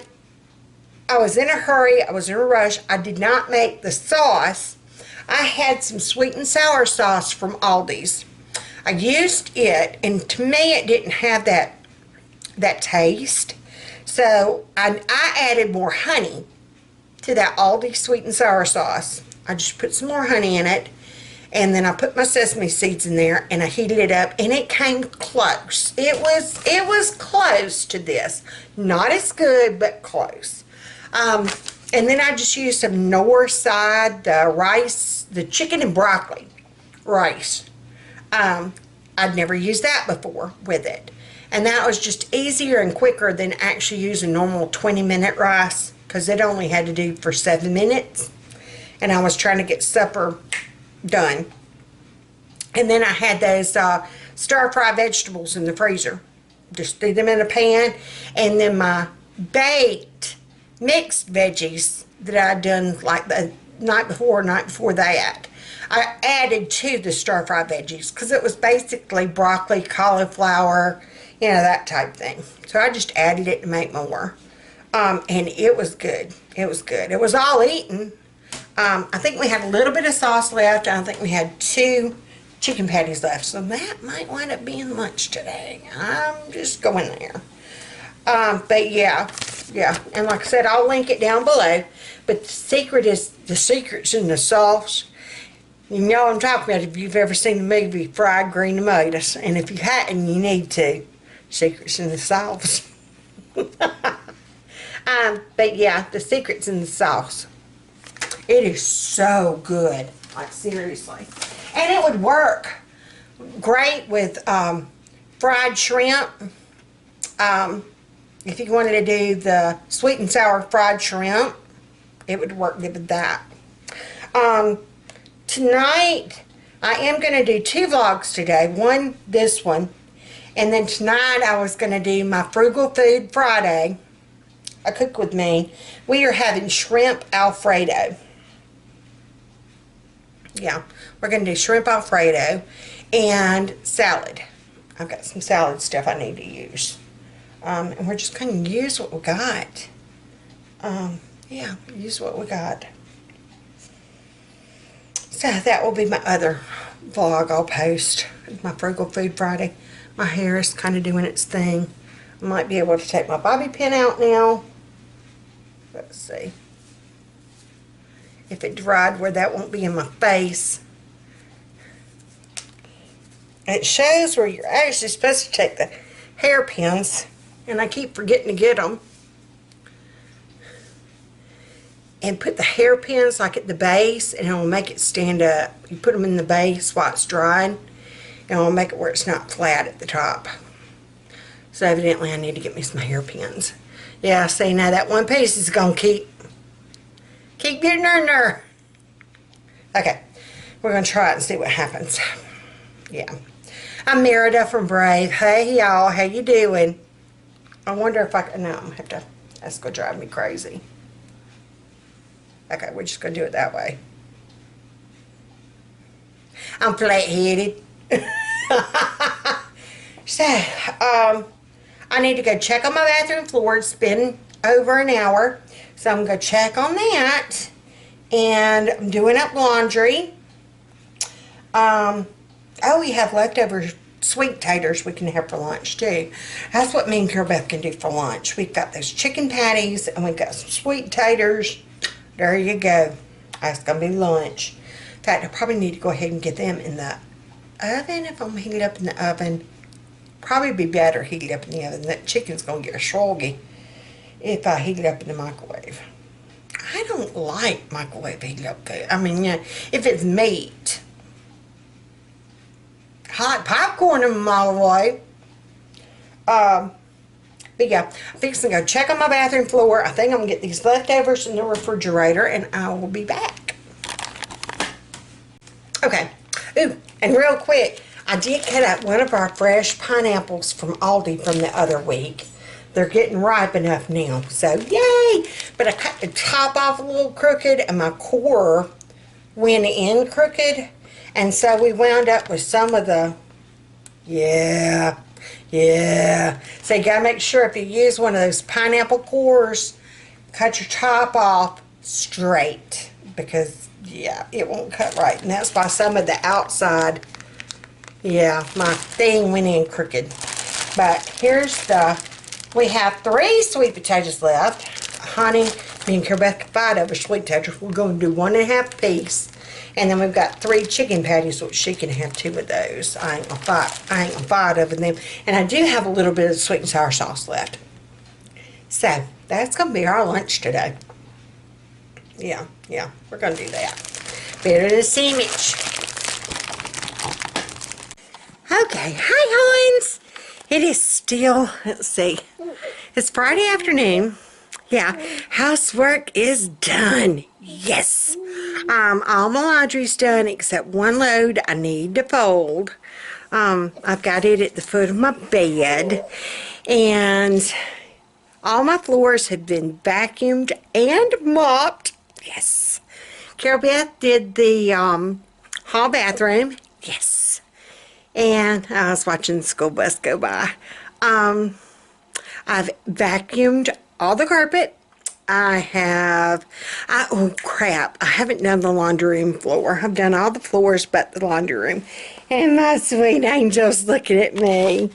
I was in a hurry. I was in a rush. I did not make the sauce. I had some sweet and sour sauce from Aldi's. I used it, and to me it didn't have that taste. So I added more honey to that Aldi sweet and sour sauce. I just put some more honey in it, and then I put my sesame seeds in there, and I heated it up, and it came close. It was close to this. Not as good, but close. And then I just used some Northside rice, the chicken and broccoli rice. I'd never used that before with it. And that was just easier and quicker than actually using normal 20-minute rice, because it only had to do for 7 minutes. And I was trying to get supper done. And then I had those stir-fry vegetables in the freezer. Just threw them in a pan. And then my baked mixed veggies that I'd done like the night before that, I added to the stir-fry veggies, because it was basically broccoli, cauliflower, you know, that type thing. So I just added it to make more. And it was good. It was good. It was all eaten. I think we had a little bit of sauce left. I think we had 2 chicken patties left. So that might wind up being lunch today. I'm just going there. But yeah. And like I said, I'll link it down below. But the secret's in the sauce. You know what I'm talking about if you've ever seen the movie Fried Green Tomatoes. And if you hadn't, you need to. Secret's in the sauce. But yeah, the secret's in the sauce. It is so good. Like, seriously. And it would work great with fried shrimp. If you wanted to do the sweet and sour fried shrimp, it would work good with that. Tonight, I am going to do 2 vlogs today. One, this one. And then tonight, I was going to do my Frugal Food Friday. A Cook With Me. We are having shrimp Alfredo. Yeah, we're going to do shrimp Alfredo and salad. I've got some salad stuff I need to use. And we're just going to use what we got. Yeah, use what we got. So that will be my other vlog I'll post. My Frugal Food Friday. My hair is kind of doing its thing. I might be able to take my bobby pin out now. Let's see. If it dried where that won't be in my face. It shows where you're actually supposed to take the hairpins. And I keep forgetting to get them. And put the hairpins like at the base, and it'll make it stand up. You put them in the base while it's drying, and it'll make it where it's not flat at the top. So evidently I need to get me some hairpins. Yeah, see, now that one piece is going to keep getting in there. Okay, we're going to try it and see what happens. Yeah. I'm Merida from Brave. Hey, y'all, how you doing? I wonder if I can, no, I'm going to have to, that's going to drive me crazy. Okay, we're just going to do it that way. I'm flat-headed. So, I need to go check on my bathroom floor. It's been over an hour. So I'm going to check on that. And I'm doing up laundry. Oh, we have leftover sweet taters we can have for lunch too. That's what me and Carol Beth can do for lunch. We've got those chicken patties and we've got some sweet taters. There you go. That's going to be lunch. In fact, I probably need to go ahead and get them in the oven. If I'm heating it up in the oven, probably be better heated up in the oven. That chicken's going to get soggy if I heat it up in the microwave. I don't like microwave heated up food. I mean, you know, if it's meat. Hot popcorn in the microwave. But yeah, I'm fixing to go check on my bathroom floor. I think I'm going to get these leftovers in the refrigerator, and I will be back. Okay. Ooh, and real quick, I did cut out one of our fresh pineapples from Aldi from the other week. They're getting ripe enough now, so yay! But I cut the top off a little crooked, and my core went in crooked, and so we wound up with some of the, yeah. So you gotta make sure if you use one of those pineapple cores, cut your top off straight, because yeah, it won't cut right. And that's why some of the outside, yeah, my thing went in crooked. But here's we have 3 sweet potatoes left. Honey, me and Carol Beth can fight over sweet potatoes. We're going to do 1.5 piece. And then we've got 3 chicken patties, which she can have 2 of those. I ain't gonna fight over them. And I do have a little bit of sweet and sour sauce left. So, that's gonna be our lunch today. Yeah, we're gonna do that. Better than a sandwich. Okay, hi Hans. It is still, let's see, it's Friday afternoon. Yeah, housework is done. Yes. All my laundry's done except one load I need to fold. I've got it at the foot of my bed. And all my floors have been vacuumed and mopped. Yes. Carol Beth did the hall bathroom. Yes. And I was watching the school bus go by. I've vacuumed all the carpet. Oh crap, I haven't done the laundry room floor. I've done all the floors but the laundry room. And my sweet angel's looking at me.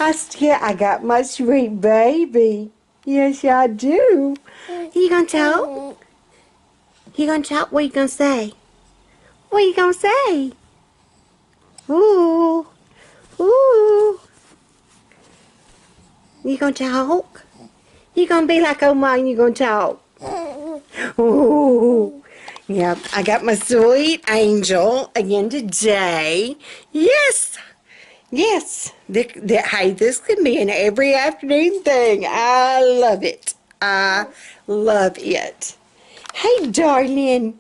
I got my sweet baby. Yes, I do. You gonna talk? You gonna talk? What you gonna say? What you gonna say? Ooh. Ooh. You gonna talk? You gonna be like Oma and you gonna talk? Ooh. Yep, I got my sweet angel again today. Yes. Yes. Hey, this can be an every afternoon thing. I love it. I love it. Hey, darling.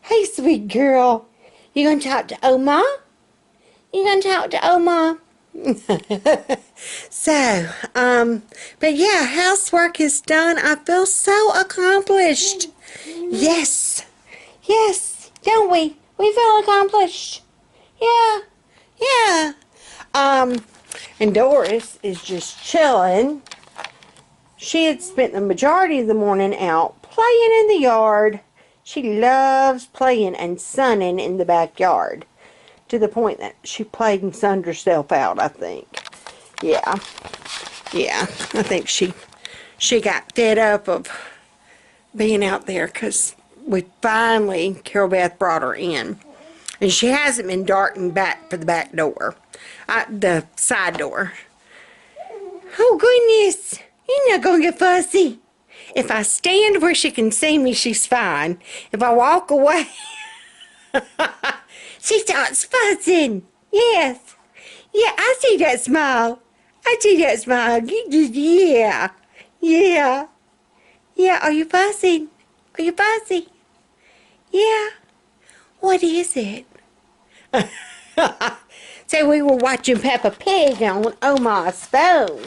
Hey, sweet girl. You gonna talk to Oma? You gonna talk to Oma? So, but yeah, housework is done. I feel so accomplished. Yes. Yes, don't we? We feel accomplished. Yeah. Yeah. And Doris is just chilling. She had spent the majority of the morning out playing in the yard. She loves playing and sunning in the backyard. To the point that she played and sunned herself out, I think. Yeah. Yeah, I think she got fed up of being out there because Carol Beth brought her in. And she hasn't been darting back for the back door. The side door. Oh, goodness. You're not going to get fussy. If I stand where she can see me, she's fine. If I walk away, she starts fussing. Yes. Yeah, I see that smile. I see that smile. Yeah. Yeah. Yeah, are you fussing? Are you fussy? Yeah. What is it? Say we were watching Peppa Pig on Oma's phone.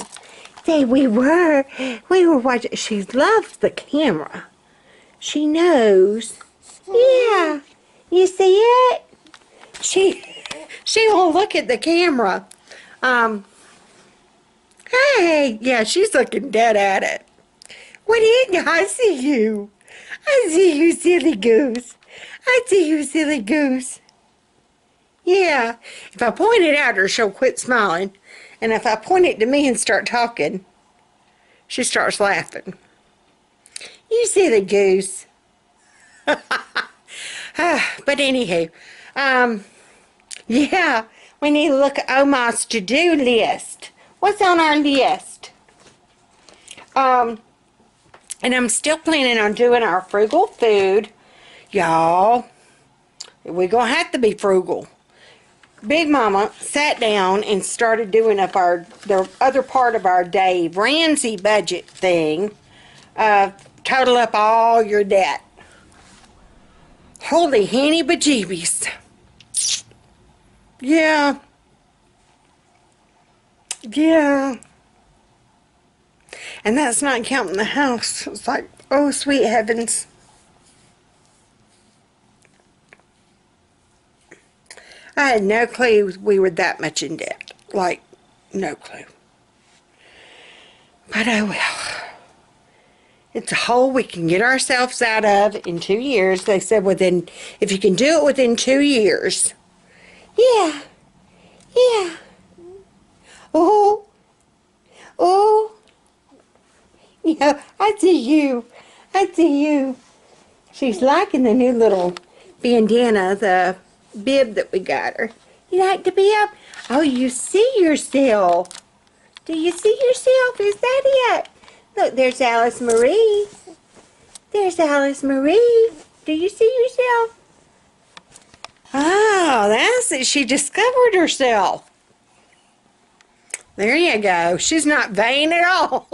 Say we were watching. She loves the camera. She knows. Yeah. You see it? She will look at the camera. Hey, yeah, she's looking dead at it. What is it? I see you. I see you, silly goose. I see you, silly goose. Yeah, if I point it at her, she'll quit smiling. And if I point it to me and start talking, she starts laughing. You silly goose. But anywho, yeah, we need to look at Oma's to-do list. What's on our list? And I'm still planning on doing our frugal food. Y'all, we're going to have to be frugal. Big Mama sat down and started doing up the other part of our Dave Ramsey budget thing. Total up all your debt. Holy henny bejeebies. Yeah. Yeah. And that's not counting the house. It's like, oh, sweet heavens. I had no clue we were that much in debt. Like, no clue. But oh well. It's a hole we can get ourselves out of in 2 years. They said if you can do it within 2 years. Yeah. Yeah. Oh. Oh. Yeah, I see you. I see you. She's liking the new little bandana, the bib that we got her. You like the bib? Oh, you see yourself. Do you see yourself? Is that it? Look, there's Alice Marie. There's Alice Marie. Do you see yourself? Oh, that's it. She discovered herself. There you go. She's not vain at all.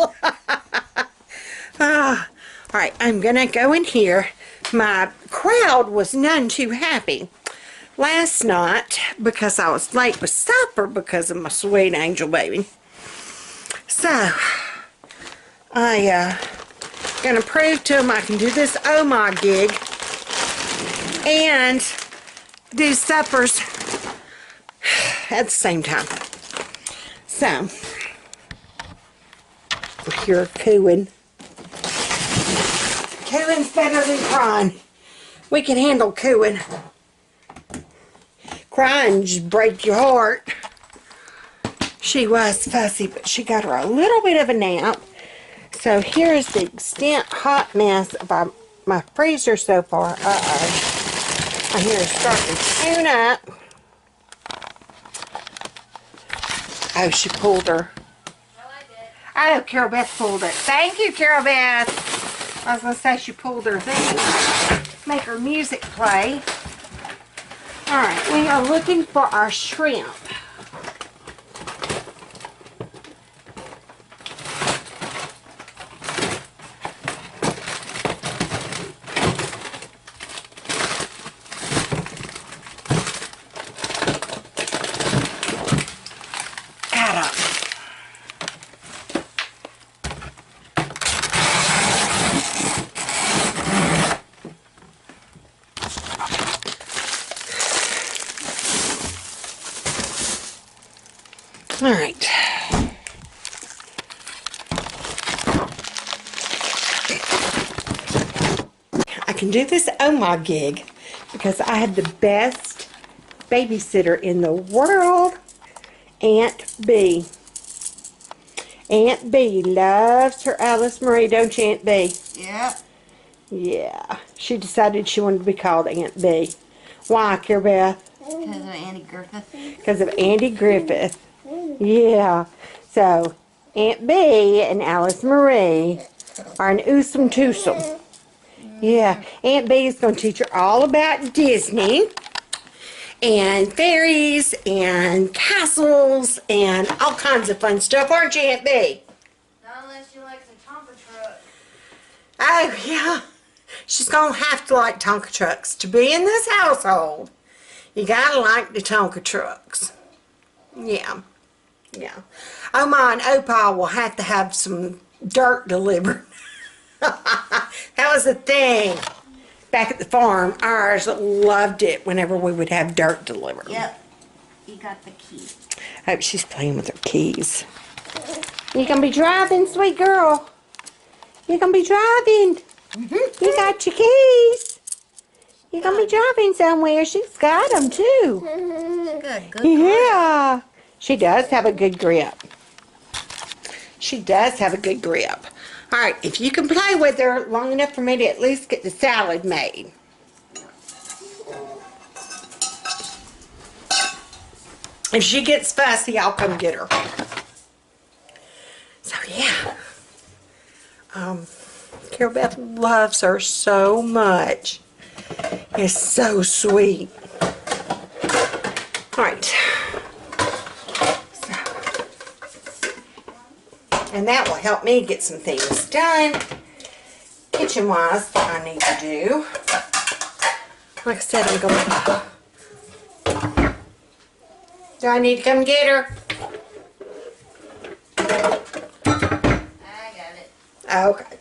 All right, I'm going to go in here. My crowd was none too happy last night because I was late with supper because of my sweet angel baby. So, I going to prove to them I can do this oh my gig and do suppers at the same time. So, we're here cooing. Cooing's better than crying. We can handle cooing. Crying just break your heart. She was fussy, but she got her a little bit of a nap. So here's the extent hot mess of my freezer so far. Uh-oh. I hear her starting to tune up. Oh, she pulled her. No, I did. Oh, Carol Beth pulled it. Thank you, Carol Beth. I was going to say she pulled her thing. Make her music play. Alright, we are looking for our shrimp. All right. I can do this oh my gig because I had the best babysitter in the world, Aunt B. Aunt B loves her Alice Marie, don't you, Aunt B? Yep. Yeah. She decided she wanted to be called Aunt B. Why, Carol Beth? Because of Andy Griffith. Because of Andy Griffith. Yeah. So, Aunt B and Alice Marie are an oosum twosum. Yeah. Aunt B is going to teach her all about Disney and fairies and castles and all kinds of fun stuff, aren't you, Aunt B? Not unless you like some Tonka truck. Oh, yeah. She's going to have to like Tonka trucks. To be in this household, you got to like the Tonka trucks. Yeah. Yeah. Oh, my, and Opal will have to have some dirt delivered. That was the thing. Back at the farm, ours loved it whenever we would have dirt delivered. Yep. You got the key. I hope she's playing with her keys. You gonna be driving, sweet girl? You gonna be driving? You got your keys. You gonna be driving somewhere? She's got them too. Good. Good. Yeah. She does have a good grip. She does have a good grip. All right, if you can play with her long enough for me to at least get the salad made. If she gets fussy, I'll come get her. So, yeah. Carol Beth loves her so much. It's so sweet. All right. And that will help me get some things done, kitchen-wise, that I need to do. Like I said, I'm going. Do I need to come get her? I got it. Okay.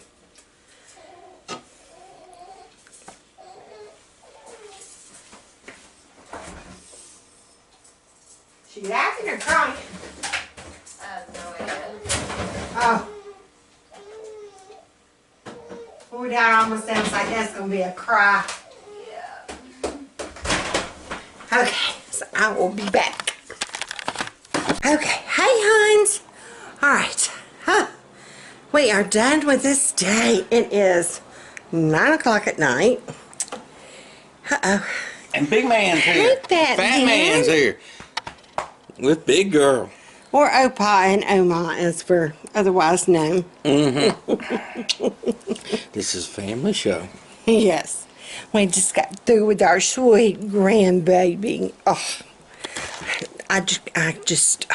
She laughing or crying? I have no idea. Oh. that almost sounds like that's going to be a cry. Okay, so I will be back. Okay, hey, Hans. All right, we are done with this day. It is 9 o'clock at night. Uh-oh. And Big Man's here. Hey, Fat Man's here. With Big Girl. Or Opa and Oma, as we're otherwise known. This is a family show. Yes. We just got through with our sweet grandbaby. Oh, I just,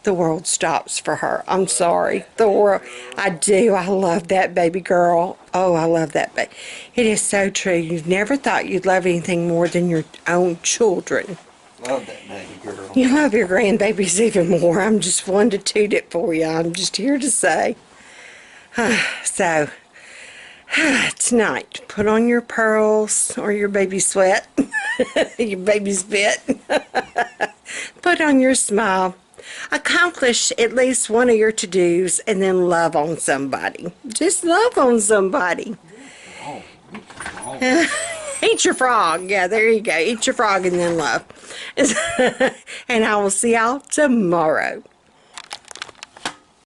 the world stops for her. I'm sorry. The world, I do. I love that baby girl. Oh, I love that baby. It is so true. You've never thought you'd love anything more than your own children. Love that baby girl. You love your grandbabies even more. I'm just one to toot it for you. I'm just here to say. So, tonight, put on your pearls or your baby sweat, your baby's fit. Put on your smile. Accomplish at least one of your to-dos and then love on somebody. Just love on somebody. Eat your frog. Yeah, there you go. Eat your frog and then love. And I will see y'all tomorrow.